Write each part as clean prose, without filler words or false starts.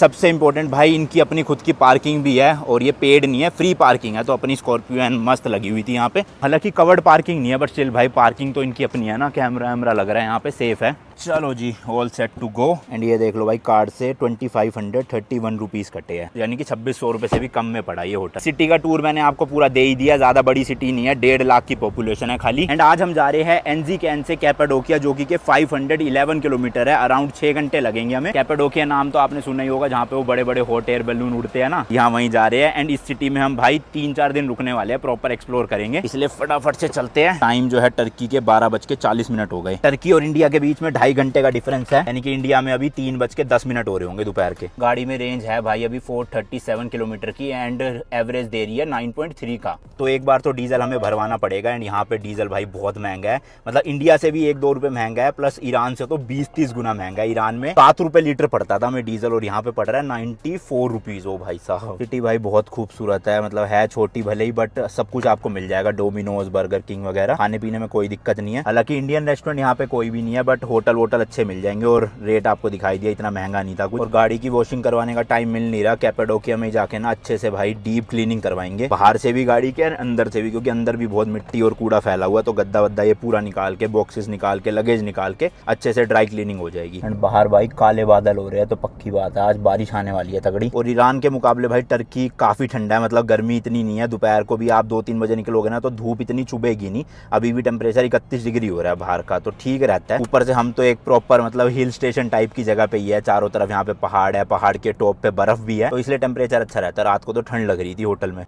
सबसे इंपॉर्टेंट भाई इनकी अपनी खुद की पार्किंग भी है और ये पेड नहीं है, फ्री पार्किंग है। तो अपनी स्कॉर्पियो एन मस्त लगी हुई थी यहाँ पे। हालांकि कवर्ड पार्किंग नहीं है, बट स्टिल भाई पार्किंग तो इनकी अपनी है ना। कैमरा वैमरा लग रहा है यहाँ पे, सेफ है। चलो जी, all set to go. And ये देख लो भाई, कार्ड से 2531 रुपीज़ कटे हैं, यानी कि 2600 रुपये से भी कम में पड़ा ये होटल। सिटी का टूर मैंने आपको पूरा दे ही दिया। ज़्यादा बड़ी सिटी नहीं है, 1.5 लाख की पॉपुलेशन है खाली। एंड आज हम जा रहे हैं एनजी कैन से कैपाडोकिया, जो कि 511 किलोमीटर है। अराउंड 6 घंटे लगेंगे हमें। कैपाडोकिया नाम तो आपने सुना ही होगा, जहाँ पे वो बड़े बड़े हॉट एयर बैलून उड़ते हैं ना, यहाँ वहीं जा रहे हैं। एंड इस सिटी में हम भाई 3-4 दिन रुकने वाले हैं, प्रॉपर एक्सप्लोर करेंगे, इसलिए फटाफट से चलते हैं। टाइम जो है टर्की के 12:40 हो गए। टर्की और इंडिया के बीच में 2.5 घंटे का डिफरेंस है, यानी कि इंडिया में अभी 3:10 हो रहे होंगे दोपहर के। गाड़ी में रेंज है भाई अभी 437 किलोमीटर की एंड एवरेज दे रही है 9.3 का। तो एक बार तो डीजल हमें भरवाना पड़ेगा। एंड यहाँ पे डीजल भाई बहुत महंगा है, मतलब इंडिया से भी 1-2 रुपए महंगा है, प्लस ईरान से तो 20-30 गुना महंगा है। ईरान में 7 रुपए लीटर पड़ता था हमें डीजल, और यहाँ पे पड़ रहा है 94 रुपीज। ओ भाई साहब, सिटी भाई बहुत खूबसूरत है, मतलब है छोटी भले ही, बट सब कुछ आपको मिल जाएगा। डोमिनोज, बर्गर किंग वगैरह, खाने पीने में कोई दिक्कत नहीं है। हालांकि इंडियन रेस्टोरेंट यहाँ पे कोई भी नहीं है, बट होटल वोटल अच्छे मिल जाएंगे। और रेट आपको दिखाई दिया, इतना महंगा नहीं था कुछ। और गाड़ी की वॉशिंग करवाने का टाइम मिल नहीं रहा। कैपाडोकिया में जाके ना अच्छे से भाई डीप क्लीनिंग करवाएंगे, बाहर से भी गाड़ी के अंदर से भी, क्योंकि अंदर भी बहुत मिट्टी और कूड़ा फैला हुआ है। तो गद्दा वद्दा ये पूरा निकाल के, बॉक्सेस निकाल के, लगेज निकाल के अच्छे से ड्राई क्लीनिंग हो जाएगी। एंड बाहर भाई काले बादल हो रहे हैं, तो पक्की बात है आज बारिश आने वाली है तगड़ी। और ईरान के मुकाबले भाई टर्की काफी ठंडा है, मतलब गर्मी इतनी नहीं है। दोपहर को भी आप 2-3 बजे निकलोगे ना तो धूप इतनी चुभेगी नहीं। अभी भी टेम्परेचर 31 डिग्री हो रहा है बाहर का, तो ठीक रहता है। ऊपर से हम तो एक प्रॉपर मतलब हिल स्टेशन टाइप की जगह पे ही है, चारों तरफ यहाँ पे पहाड़ है, पहाड़ के टॉप पे बर्फ भी है, तो इसलिए टेम्परेचर अच्छा रहता है। रात को तो ठंड लग रही थी होटल में।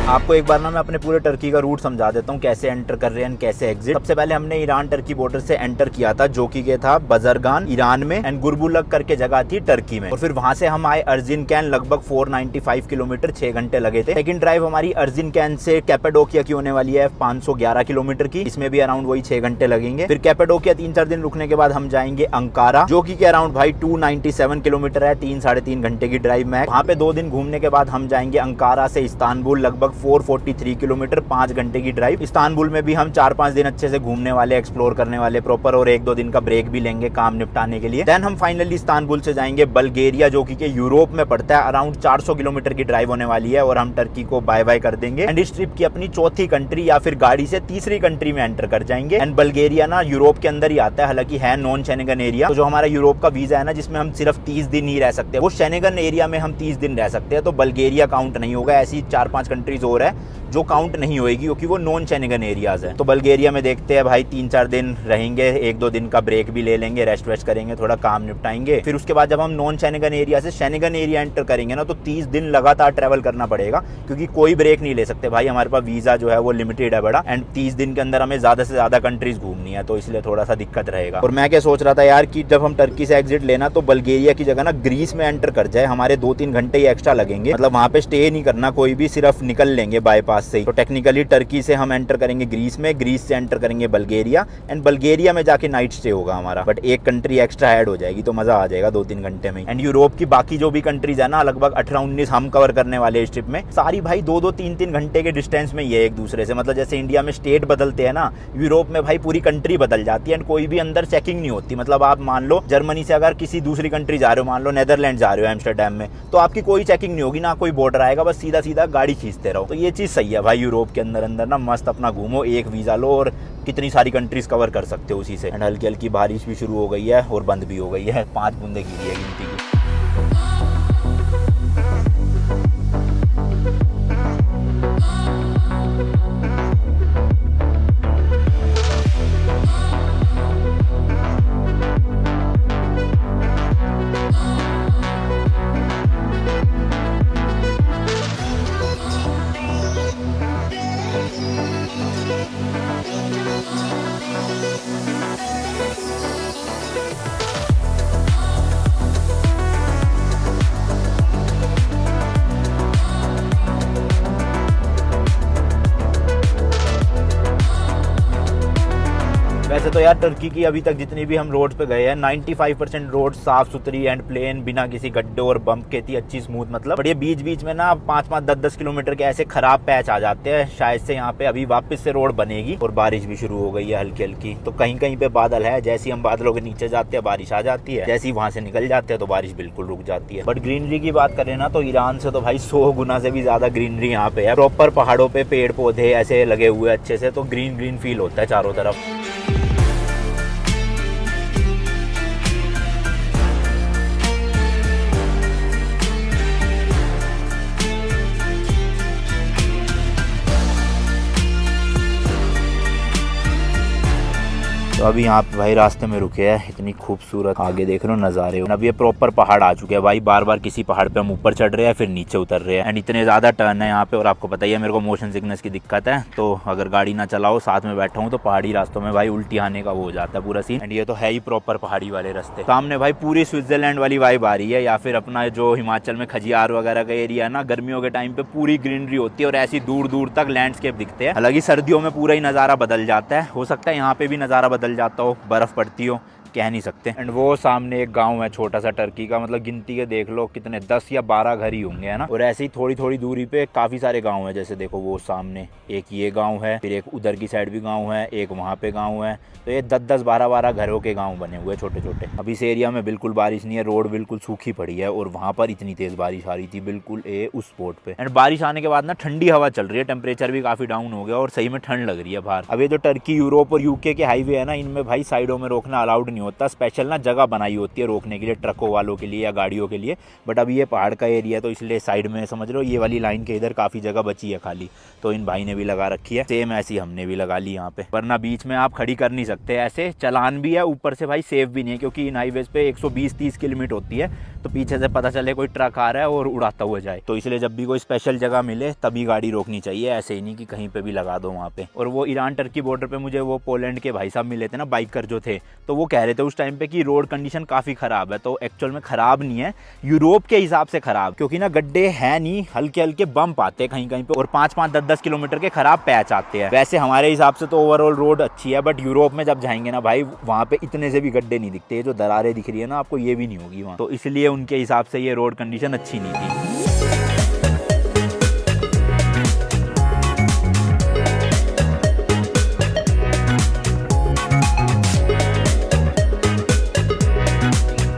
आपको एक बार ना मैं अपने पूरे टर्की का रूट समझा देता हूँ, कैसे एंटर कर रहे हैं, कैसे एग्जिट। सबसे पहले हमने ईरान टर्की बॉर्डर से एंटर किया था, जो कि था बजरगान ईरान में, एंड गुरबुलग करके जगह थी टर्की में। और फिर वहां से हम आए अर्जिन कैन, लगभग 495 किलोमीटर, 6 घंटे लगे थे। सेकंड ड्राइव हमारी अर्जिन कैन से कैपाडोकिया की होने वाली है 511 किलोमीटर की, इसमें भी अराउंड वही 6 घंटे लगेंगे। फिर कैपाडोकिया 3-4 दिन रुकने के बाद हम जाएंगे अंकारा, जो कि अराउंड भाई 297 किलोमीटर है, 3-3.5 घंटे की ड्राइव में। वहां पे 2 दिन घूमने के बाद हम जाएंगे अंकारा से इस्तांबुल, लगभग 443 किलोमीटर, 5 घंटे की ड्राइव। इस्तांबुल में भी हम 4-5 दिन अच्छे से घूमने वाले, एक्सप्लोर करने वाले प्रॉपर, और 1-2 दिन का ब्रेक भी लेंगे काम निपटाने के लिए। देन हम फाइनली इस्तांबुल से जाएंगे बल्गेरिया, जो कि यूरोप में पड़ता है। अराउंड 400 किलोमीटर की ड्राइव होने वाली है, और हम टर्की को बाय बाय कर देंगे। एंड इस ट्रिप की अपनी चौथी कंट्री या फिर गाड़ी से तीसरी कंट्री में एंटर कर जाएंगे। एंड बल्गेरिया ना यूरोप के अंदर ही आता है, हालांकि है नॉन शेंगन एरिया। तो जो हमारा यूरोप का वीजा है ना, जिसमें हम सिर्फ 30 दिन ही रह सकते हैं, वो शेंगन एरिया में हम 30 दिन रह सकते हैं, तो बल्गेरिया काउंट नहीं होगा। ऐसी 4-5 कंट्रीज और है जो काउंट नहीं होएगी, क्योंकि वो नॉन शेंगन एरियाज है। तो बल्गेरिया में देखते हैं भाई, 3-4 दिन रहेंगे, 1-2 दिन का ब्रेक भी ले लेंगे, रेस्ट वेस्ट करेंगे, थोड़ा काम निपटाएंगे। फिर उसके बाद जब हम नॉन शेंगन एरिया से शेंगन एरिया एंटर करेंगे ना, तो 30 दिन लगातार ट्रैवल करना पड़ेगा, क्योंकि कोई ब्रेक नहीं ले सकते भाई। हमारे पास वीजा जो है वो लिमिटेड है बड़ा, एंड 30 दिन के अंदर हमें ज्यादा से ज्यादा कंट्रीज घूमनी है, तो इसलिए थोड़ा सा दिक्कत रहेगा। और मैं क्या सोच रहा था यार, कि जब हम टर्की से एग्जिट लेना, तो बल्गेरिया की जगह ना ग्रीस में एंटर कर जाए। हमारे 2-3 घंटे ही एक्स्ट्रा लगेंगे, मतलब वहां पे स्टे नहीं करना कोई भी, सिर्फ निकल लेंगे बाईपास से ही। तो टेक्निकली टर्की से हम एंटर करेंगे ग्रीस में, ग्रीस से एंटर करेंगे बल्गेरिया, एंड बल्गेरिया में जाके नाइट स्टे होगा हमारा। बट एक कंट्री एक्स्ट्रा ऐड हो जाएगी, तो मजा आ जाएगा 2-3 घंटे में। एंड यूरोप की बाकी जो भी कंट्रीज है ना, लगभग 18-19 हम कवर करने वाले इस ट्रिप में। सारी भाई 2-2, 3-3 घंटे के डिस्टेंस में ही है एक दूसरे से। मतलब जैसे इंडिया में स्टेट बदलते हैं ना, यूरोप में भाई पूरी कंट्री बदल जाती है, एंड कोई भी अंदर चेकिंग नहीं होती। मतलब आप मान लो जर्मनी से अगर किसी दूसरी कंट्री जा रहे हो, मान लो नेदरलैंड जा रहे हो एम्स्टरडैम में, तो आपकी कोई चेकिंग नहीं होगी, ना कोई बॉर्डर आएगा, बस सीधा सीधा गाड़ी खींचते रहो। तो ये चीज सही है भाई, यूरोप के अंदर अंदर ना मस्त अपना घूमो, एक वीजा लो और कितनी सारी कंट्रीज कवर कर सकते हो उसी से। एंड हल्की हल्की बारिश भी शुरू हो गई है और बंद भी हो गई है, 5 बूंदे गिरी है गिनती की। वैसे तो यार टर्की की अभी तक जितनी भी हम रोड पे गए हैं 95% रोड साफ सुथरी एंड प्लेन, बिना किसी गड्ढे और बम्प के थी, अच्छी स्मूथ मतलब। पर ये बीच बीच में ना 5-5, 10-10 किलोमीटर के ऐसे खराब पैच आ जाते हैं। शायद से यहाँ पे अभी वापस से रोड बनेगी और बारिश भी शुरू हो गई है हल्की हल्की। तो कहीं कहीं पे बादल है, जैसे हम बादलों के नीचे जाते हैं बारिश आ जाती है, जैसे ही वहां से निकल जाते हैं तो बारिश बिल्कुल रुक जाती है। बट ग्रीनरी की बात करें ना तो ईरान से तो भाई 100 गुना से भी ज्यादा ग्रीनरी यहाँ पे है। प्रॉपर पहाड़ों पे पेड़ पौधे ऐसे लगे हुए अच्छे से, तो ग्रीन ग्रीन फील होता है चारों तरफ। तो अभी यहाँ पे भाई रास्ते में रुके हैं, इतनी खूबसूरत आगे देख रहे हो नज़ारे। अब ये प्रॉपर पहाड़ आ चुके हैं भाई, बार बार किसी पहाड़ पे हम ऊपर चढ़ रहे हैं फिर नीचे उतर रहे हैं। एंड इतने ज़्यादा टर्न है यहाँ पे, और आपको पता ही है मेरे को मोशन सिकनेस की दिक्कत है, तो अगर गाड़ी ना चलाओ साथ में बैठा हूँ तो पहाड़ी रास्तों में भाई उल्टी आने का वो हो जाता है पूरा सीन। एंड ये तो है ही प्रॉपर पहाड़ी वाले रास्ते। सामने भाई पूरी स्विट्जरलैंड वाली वाइब आ रही है, या फिर अपना जो हिमाचल में खजियार वगैरह का एरिया है ना, गर्मियों के टाइम पे पूरी ग्रीनरी होती है और ऐसी दूर दूर तक लैंडस्केप दिखते हैं। हालांकि सर्दियों में पूरा ही नज़ारा बदल जाता है, हो सकता है यहाँ पे भी नज़ारा बदल जाता हो, बर्फ पड़ती हो, कह नहीं सकते। एंड वो सामने एक गांव है छोटा सा टर्की का, मतलब गिनती के देख लो कितने 10 या 12 घर ही होंगे, है ना। और ऐसे ही थोड़ी थोड़ी दूरी पे काफी सारे गांव है, जैसे देखो वो सामने एक ये गांव है, फिर एक उधर की साइड भी गांव है, एक वहाँ पे गांव है। तो ये 10-10, 12-12 घरों के गांव बने हुए छोटे छोटे। अब इस एरिया में बिल्कुल बारिश नहीं है, रोड बिल्कुल सूखी पड़ी है, और वहाँ पर इतनी तेज बारिश आ रही थी बिल्कुल उस स्पॉट पे। एंड बारिश आने के बाद ना ठंडी हवा चल रही है, टेम्परेचर भी काफी डाउन हो गया और सही में ठंड लग रही है बाहर। अब ये जो टर्की, यूरोप और यूके के हाईवे है ना, इनमें भाई साइडों में रोकना अलाउड नहीं होता, स्पेशल ना जगह बनाई होती है रोकने के लिए, ट्रकों वालों के लिए या गाड़ियों के लिए। बट अब ये पहाड़ का एरिया है तो इसलिए साइड में समझ लो ये वाली लाइन के इधर काफ़ी जगह बची है खाली, तो इन भाई ने भी लगा रखी है। सेम ऐसी हमने भी लगा ली यहाँ पे, वरना बीच में आप खड़ी कर नहीं सकते ऐसे। चलान भी है, ऊपर से भाई सेफ भी नहीं है, क्योंकि इन हाईवेज पे 120-30 की लिमिट होती है, तो पीछे से पता चले कोई ट्रक आ रहा है और उड़ाता हुआ जाए। तो इसलिए जब भी कोई स्पेशल जगह मिले तभी गाड़ी रोकनी चाहिए, ऐसे ही नहीं कि कहीं पे भी लगा दो वहाँ पे। और वो ईरान टर्की बॉर्डर पे मुझे वो पोलैंड के भाई साहब मिले थे ना, बाइकर जो थे, तो वो कह रहे थे उस टाइम पे कि रोड कंडीशन काफ़ी ख़राब है। तो एक्चुअल में ख़राब नहीं है, यूरोप के हिसाब से ख़राब, क्योंकि ना गड्ढे हैं नहीं, हल्के हल्के बम्प आते हैं कहीं कहीं पे, और 5-5, 10-10 किलोमीटर के खराब पैच आते हैं। वैसे हमारे हिसाब से तो ओवरऑल रोड अच्छी है, बट यूरोप में जब जाएंगे ना भाई, वहाँ पे इतने से भी गड्ढे नहीं दिखते, जो दरारें दिख रही है ना आपको, ये भी नहीं होगी वहाँ। तो इसलिए उनके हिसाब से ये रोड कंडीशन अच्छी नहीं थी।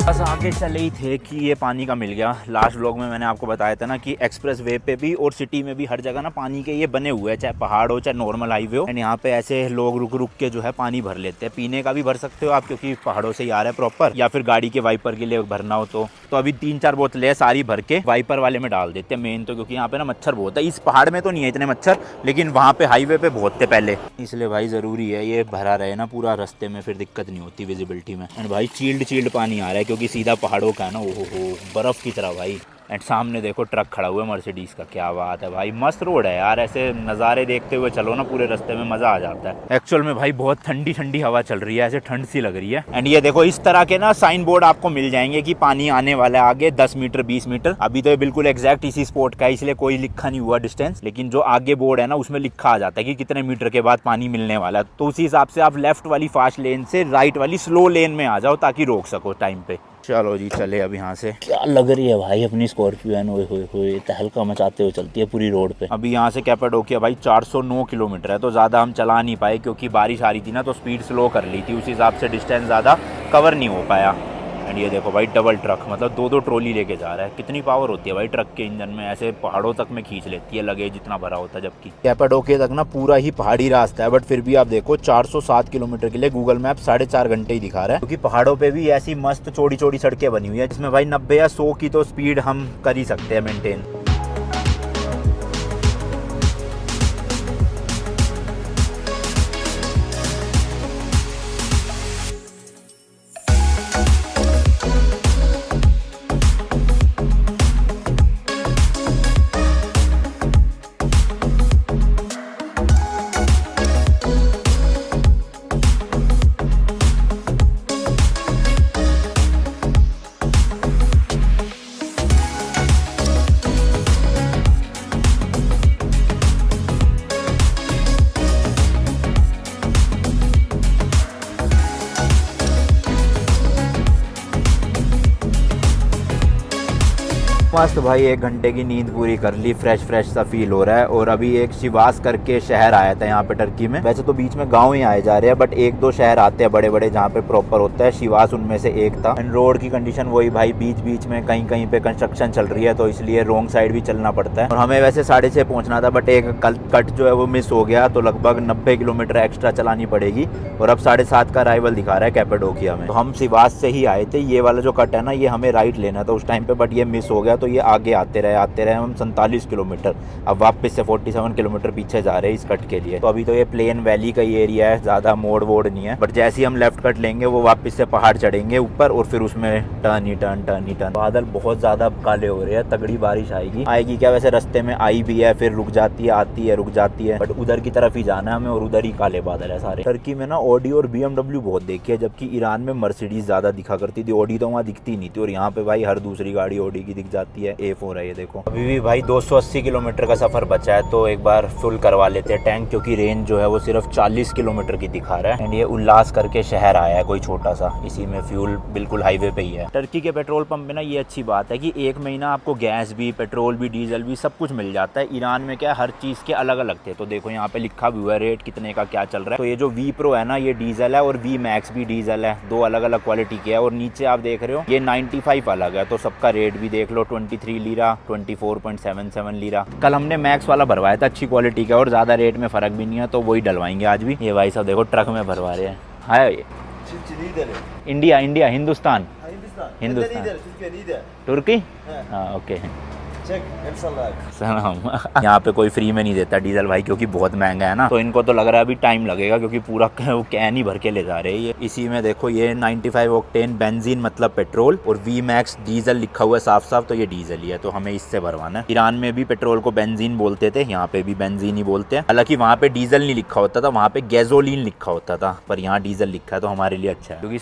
बस आगे चले ही थे कि ये पानी का मिल गया। लास्ट व्लॉग में मैंने आपको बताया था ना कि एक्सप्रेस वे पे भी और सिटी में भी हर जगह ना पानी के ये बने हुए हैं, चाहे पहाड़ हो चाहे नॉर्मल हाईवे हो। एंड यहाँ पे ऐसे लोग रुक रुक के जो है पानी भर लेते हैं। पीने का भी भर सकते हो आप, क्योंकि पहाड़ों से ही आ रहा है प्रॉपर, या फिर गाड़ी के वाइपर के लिए भरना हो तो अभी 3-4 बोतलें सारी भर के वाइपर वाले में डाल देते हैं मेन तो, क्योंकि यहाँ पे ना मच्छर बहुत है। इस पहाड़ में तो नहीं है इतने मच्छर, लेकिन वहाँ पे हाईवे पे बहुत थे पहले, इसलिए भाई ज़रूरी है ये भरा रहे ना पूरा रास्ते में, फिर दिक्कत नहीं होती विजिबिलिटी में। एंड भाई चिल्ड पानी आ रहा है, क्योंकि सीधा पहाड़ों का है ना, ओहो बर्फ की तरह भाई। एंड सामने देखो ट्रक खड़ा हुआ है मर्सिडीज का, क्या बात है भाई, मस्त रोड है यार। ऐसे नज़ारे देखते हुए चलो ना पूरे रास्ते में, मज़ा आ जाता है। एक्चुअल में भाई बहुत ठंडी ठंडी हवा चल रही है, ऐसे ठंड सी लग रही है। एंड ये देखो इस तरह के ना साइन बोर्ड आपको मिल जाएंगे कि पानी आने वाला है आगे 10 मीटर 20 मीटर। अभी तो ये बिल्कुल एग्जैक्ट इसी स्पॉट का है, इसलिए कोई लिखा नहीं हुआ डिस्टेंस, लेकिन जो आगे बोर्ड है ना उसमें लिखा आ जाता है कि कितने मीटर के बाद पानी मिलने वाला है। तो उसी हिसाब से आप लेफ्ट वाली फास्ट लेन से राइट वाली स्लो लेन में आ जाओ, ताकि रोक सको टाइम पे। चलो जी चले अब यहाँ से। क्या लग रही है भाई अपनी स्कॉर्पियो, हुए तहलका मचाते हुए चलती है पूरी रोड पे। अभी यहाँ से कैपाडोकिया भाई 409 किलोमीटर है, तो ज़्यादा हम चला नहीं पाए, क्योंकि बारिश आ रही थी ना, तो स्पीड स्लो कर ली थी, उस हिसाब से डिस्टेंस ज़्यादा कवर नहीं हो पाया। एंड ये देखो भाई डबल ट्रक, मतलब 2-2 ट्रॉली लेके जा रहा है। कितनी पावर होती है भाई ट्रक के इंजन में, ऐसे पहाड़ों तक में खींच लेती है लगेज जितना भरा होता है। जबकि कैपाडोकिया तक ना पूरा ही पहाड़ी रास्ता है, बट फिर भी आप देखो 407 किलोमीटर के लिए गूगल मैप 4.5 घंटे ही दिखा रहा है, क्योंकि पहाड़ों पे भी ऐसी मस्त चौड़ी चौड़ी सड़कें बनी हुई है, जिसमें भाई 90 या 100 की तो स्पीड हम कर ही सकते हैं मेंटेन। मस्त भाई, 1 घंटे की नींद पूरी कर ली, फ्रेश सा फील हो रहा है। और अभी एक शिवास करके शहर आया था यहाँ पे टर्की में। वैसे तो बीच में गांव ही आए जा रहे हैं, बट 1-2 शहर आते हैं बड़े बड़े जहाँ पे प्रॉपर होता है। शिवास उनमें से एक था। एंड रोड की कंडीशन वही भाई, बीच में कहीं पे कंस्ट्रक्शन चल रही है, तो इसलिए रोंग साइड भी चलना पड़ता है। और हमें वैसे 6:30 पहुंचना था, बट एक कट जो है वो मिस हो गया, तो लगभग 90 किलोमीटर एक्स्ट्रा चलानी पड़ेगी। और अब 7:30 का अराइवल दिखा रहा है कैपेडोकिया में। तो हम शिवास से ही आए थे। ये वाला जो कट है ना, ये हमें राइट लेना था उस टाइम पे, बट ये मिस हो गया, तो ये आगे आते रहे हम 47 किलोमीटर। अब वापस से 47 किलोमीटर पीछे जा रहे हैं इस कट के लिए। तो अभी तो ये प्लेन वैली का ही एरिया है, ज्यादा मोड़ वोड़ नहीं है। बट जैसे ही हम लेफ्ट कट लेंगे, वो वापस से पहाड़ चढ़ेंगे ऊपर, और फिर उसमें टर्न ही टर्न। बादल बहुत ज्यादा काले हो रहे हैं, तगड़ी बारिश आएगी क्या? वैसे रास्ते में आई भी है, फिर रुक जाती है, आती है, रुक जाती है, बट उधर की तरफ ही जाना है हमें, और उधर ही काले बादल है सारे। टर्की में ना ऑडी और BMW बहुत देखी है, जबकि ईरान में मर्सिडीज ज्यादा दिखा करती थी। ऑडी तो वहाँ दिखती नहीं थी, और यहाँ पे भाई हर दूसरी गाड़ी ऑडी की दिख जाती है। A4 है ये देखो। अभी भी भाई 280 किलोमीटर का सफर बचा है, तो एक बार फुल करवा लेते हैं टैंक, क्योंकि रेंज जो है वो सिर्फ 40 किलोमीटर की दिखा रहा है। एंड ये उल्लास करके शहर आया है कोई छोटा सा, इसी में फ्यूल बिल्कुल हाईवे पे ही है। टर्की के पेट्रोल पंप में ना ये अच्छी बात है कि 1 महीना आपको गैस भी, पेट्रोल भी, डीजल भी सब कुछ मिल जाता है। ईरान में क्या हर चीज़ के अलग अलग थे। तो देखो यहाँ पे लिखा भी हुआ है रेट कितने का क्या चल रहा है। तो ये जो V Pro है ना, ये डीजल है, और V Max भी डीजल है। 2 अलग अलग क्वालिटी के है। और नीचे आप देख रहे हो ये 95 अलग है, तो सबका रेट भी देख लो। 23 लीरा, 24.77 लीरा। कल हमने मैक्स वाला भरवाया था, अच्छी क्वालिटी का, और ज़्यादा रेट में फ़र्क भी नहीं है, तो वही डलवाएंगे आज भी। ये भाई साहब देखो ट्रक में भरवा रहे हैं। हाय इंडिया, हिंदुस्तान, तुर्की, हाँ ओके। यहाँ पे कोई फ्री में नहीं देता डीजल भाई, क्योंकि बहुत महंगा है ना। तो इनको तो लग रहा है अभी टाइम लगेगा, क्योंकि पूरा वो कैन ही भर के ले जा रहे हैं ये। इसी में देखो ये 95 ऑक्टेन बेंजीन मतलब पेट्रोल, और V Max डीजल लिखा हुआ है साफ, तो ये डीजल ही है, तो हमें इससे भरवाना है। ईरान में भी पेट्रोल को बेंजीन बोलते थे, यहाँ पे भी बेंजीन ही बोलते हैं। हालांकि वहाँ पे डीजल नहीं लिखा होता था, वहाँ पे गैसोलीन लिखा होता था, पर यहाँ डीजल लिखा है, तो हमारे लिए अच्छा है। क्योंकि